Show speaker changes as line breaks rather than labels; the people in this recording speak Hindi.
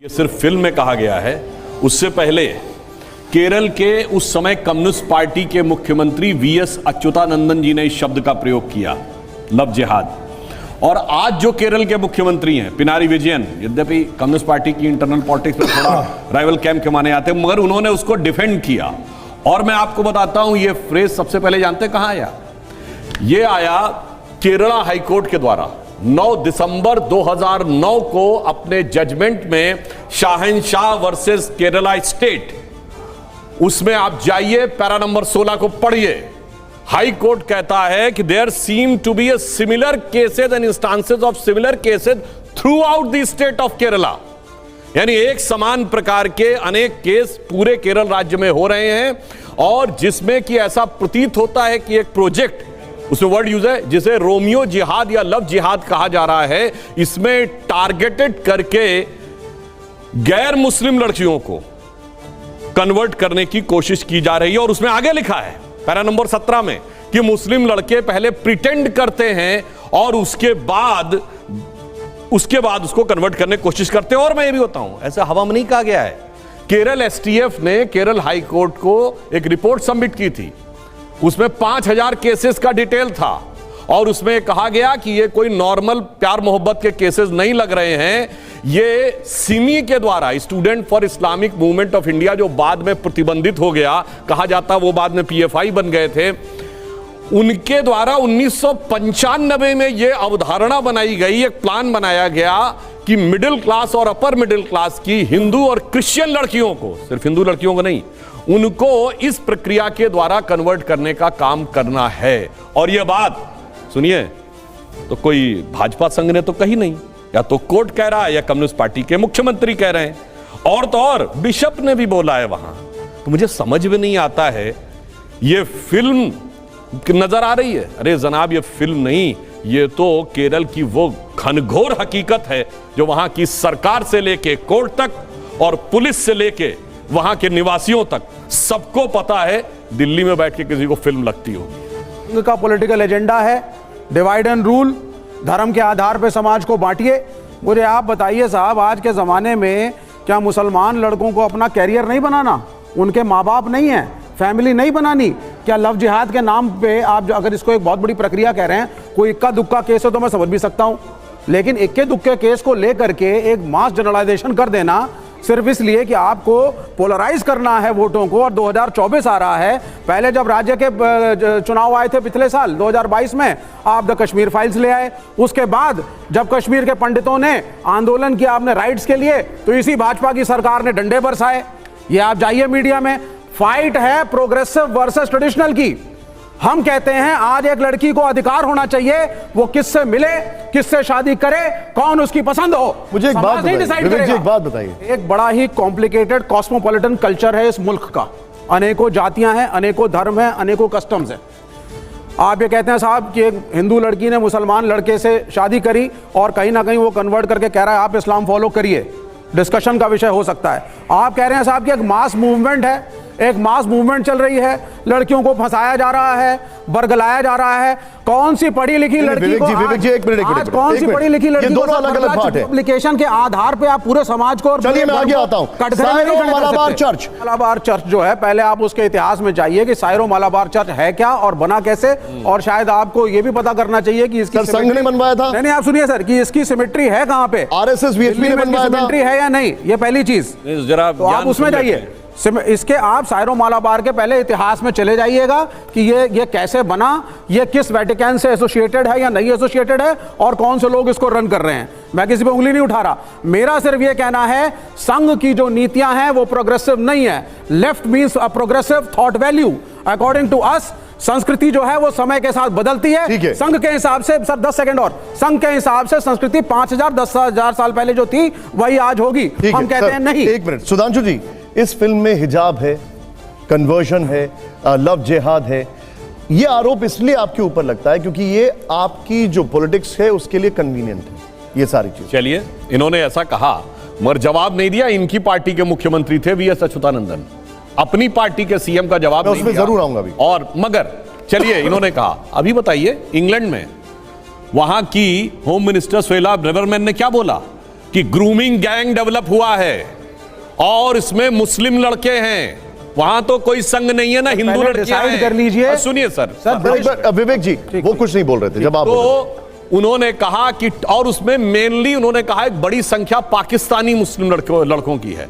सिर्फ फिल्म में कहा गया है, उससे पहले केरल के उस समय कम्युनिस्ट पार्टी के मुख्यमंत्री वीएस अच्युतानंदन जी ने इस शब्द का प्रयोग किया, लव जिहाद। और आज जो केरल के मुख्यमंत्री हैं पिनारी विजयन, यद्यपि कम्युनिस्ट पार्टी की इंटरनल पॉलिटिक्स में थोड़ा राइवल कैंप के माने आते हैं, मगर उन्होंने उसको डिफेंड किया। और मैं आपको बताता हूं, ये फ्रेज सबसे पहले जानते कहां आया? ये आया केरला हाईकोर्ट के द्वारा 9 दिसंबर 2009 को अपने जजमेंट में शाहनशाह वर्सेस केरला स्टेट, उसमें आप जाइए, पैरा नंबर 16 को पढ़िए। हाई कोर्ट कहता है कि there seem to be a similar cases and instances of similar cases throughout the state of Kerala, यानी एक समान प्रकार के अनेक केस पूरे केरल राज्य में हो रहे हैं, और जिसमें कि ऐसा प्रतीत होता है कि एक प्रोजेक्ट, उसमें वर्ड यूज है जिसे रोमियो जिहाद या लव जिहाद कहा जा रहा है, इसमें टारगेटेड करके गैर मुस्लिम लड़कियों को कन्वर्ट करने की कोशिश की जा रही है। और उसमें आगे लिखा है पैरा नंबर 17 में कि मुस्लिम लड़के पहले प्रिटेंड करते हैं और उसके बाद उसको कन्वर्ट करने की कोशिश करते हैं। और मैं ये भी बताऊं, ऐसा हवा में नहीं कहा गया है। केरल एसटीएफ ने केरल हाई कोर्ट को एक रिपोर्ट सबमिट की थी, उसमें 5000 केसेस का डिटेल था, और उसमें कहा गया कि ये कोई नॉर्मल प्यार मोहब्बत के केसेस नहीं लग रहे हैं, ये सिमी के द्वारा, student for Islamic movement of India, जो बाद में प्रतिबंधित हो गया, कहा जाता वो बाद में पीएफआई बन गए थे, उनके द्वारा 1995 में ये अवधारणा बनाई गई, एक प्लान बनाया गया कि मिडिल क्लास और अपर मिडिल क्लास की हिंदू और क्रिश्चियन लड़कियों को, सिर्फ हिंदू लड़कियों को नहीं, उनको इस प्रक्रिया के द्वारा कन्वर्ट करने का काम करना है। और यह बात सुनिए, तो कोई भाजपा संघ ने तो कही नहीं, या तो कोर्ट कह रहा है या कम्युनिस्ट पार्टी के मुख्यमंत्री कह रहे हैं, और तो और बिशप ने भी बोला है वहां। तो मुझे समझ में नहीं आता है, ये फिल्म नजर आ रही है। अरे जनाब, ये फिल्म नहीं, ये तो केरल की वो घनघोर हकीकत है जो वहां की सरकार से लेके कोर्ट तक और पुलिस से लेके वहां के निवासियों तक सबको पता है। दिल्ली में बैठ के किसी को फिल्म लगती होगी।
उनका पॉलिटिकल एजेंडा है डिवाइड एंड रूल, धर्म के आधार पर समाज को बांटिए। मुझे आप बताइए साहब, आज के ज़माने में क्या मुसलमान लड़कों को अपना कैरियर नहीं बनाना? उनके माँ बाप नहीं हैं, फैमिली नहीं बनानी? क्या लव जिहाद के नाम पे आप अगर इसको एक बहुत बड़ी प्रक्रिया कह रहे हैं, कोई इक्का दुक्का केस है तो मैं समझ भी सकता हूँ, लेकिन इक्के दुक्के केस को लेकर के एक मास जनरलाइजेशन कर देना सिर्फ इसलिए कि आपको पोलराइज करना है वोटों को। और 2024 आ रहा है, पहले जब राज्य के चुनाव आए थे पिछले साल 2022 में, आप द कश्मीर फाइल्स ले आए। उसके बाद जब कश्मीर के पंडितों ने आंदोलन किया अपने राइट्स के लिए, तो इसी भाजपा की सरकार ने डंडे बरसाए। ये आप जाइए मीडिया में, फाइट है प्रोग्रेसिव वर्सेस ट्रेडिशनल की। हम कहते हैं आज एक लड़की को अधिकार होना चाहिए, वो किससे मिले, किससे शादी करे, कौन उसकी पसंद हो,
मुझे एक बात बताइए।
एक बड़ा ही कॉम्प्लिकेटेड कॉस्मोपॉलिटन कल्चर है इस मुल्क का, अनेकों जातियां हैं, अनेकों धर्म हैं, अनेकों कस्टम्स हैं। आप ये कहते हैं साहब कि एक हिंदू लड़की ने मुसलमान लड़के से शादी करी और कहीं ना कहीं वो कन्वर्ट करके कह रहा है आप इस्लाम फॉलो करिए, डिस्कशन का विषय हो सकता है। आप कह रहे हैं साहब कि एक मास मूवमेंट है, एक मास मूवमेंट चल रही है, लड़कियों को फंसाया जा रहा है, बरगलाया जा रहा है। कौन सी पढ़ी लिखी लड़की को आज कौन सी पढ़ी लिखी लड़की को एप्लीकेशन के आधार पे आप पूरे समाज को, और
चलिए मैं आगे आता हूं। Syro Malabar church,
Malabar church जो है, पहले आप उसके इतिहास में जाइए कि सायरो मालाबार चर्च है क्या और बना कैसे, और शायद आपको ये भी पता करना चाहिए कि इसकी
संघ ने बनवाया था।
नहीं, आप सुनिए सर, कि इसकी सिमेट्री है कहां पे,
आरएसएस वीएचपी ने बनवाया था,
सिमेट्री है या नहीं, ये पहली चीज।
जरा
तो आप उसमें जाइए, इसके आप सायरो मालाबार के पहले इतिहास में चले जाइएगा कि ये कैसे बना, ये किस वेटिकन से एसोसिएटेड है या नहीं एसोसिएटेड है, और कौन से लोग इसको रन कर रहे हैं। मैं किसी पे उंगली नहीं उठा रहा, मेरा सिर्फ ये कहना है संघ की जो नीतियां हैं वो प्रोग्रेसिव नहीं है। Left means a progressive thought value according to us. संस्कृति जो है वो समय के साथ बदलती है। संघ के हिसाब से, सर 10 सेकंड और, संघ के हिसाब से संस्कृति 5000 10,000 साल पहले जो थी वही आज होगी। हम कहते हैं नहीं।
एक मिनट सुधांशु जी, इस फिल्म में हिजाब है, कन्वर्जन है, लव जिहाद है, ये आरोप इसलिए आपके ऊपर लगता है क्योंकि ये आपकी जो पॉलिटिक्स है उसके लिए कन्वीनियंट है ये सारी चीज।
चलिए, इन्होंने ऐसा कहा मगर जवाब नहीं दिया। इनकी पार्टी के मुख्यमंत्री थे वीएस अच्युतानंदन, अपनी पार्टी के सीएम का जवाब नहीं दिया।
जरूर आऊंगा अभी।
और मगर चलिए, इन्होंने कहा, अभी बताइए, इंग्लैंड में वहां की होम मिनिस्टर सुएला ब्रेवरमैन ने क्या बोला? कि ग्रूमिंग गैंग डेवलप हुआ है और इसमें मुस्लिम लड़के हैं। वहां तो कोई संग नहीं है ना, हिंदू
पहले
लड़कियां
decide
हैं।
कर लीजिए।
सुनिए सर,
विवेक जी वो कुछ नहीं बोल रहे थे जब आप बोल रहे थे।
तो उन्होंने कहा कि, और उसमें मेनली उन्होंने कहा एक बड़ी संख्या पाकिस्तानी मुस्लिम लड़कों की है।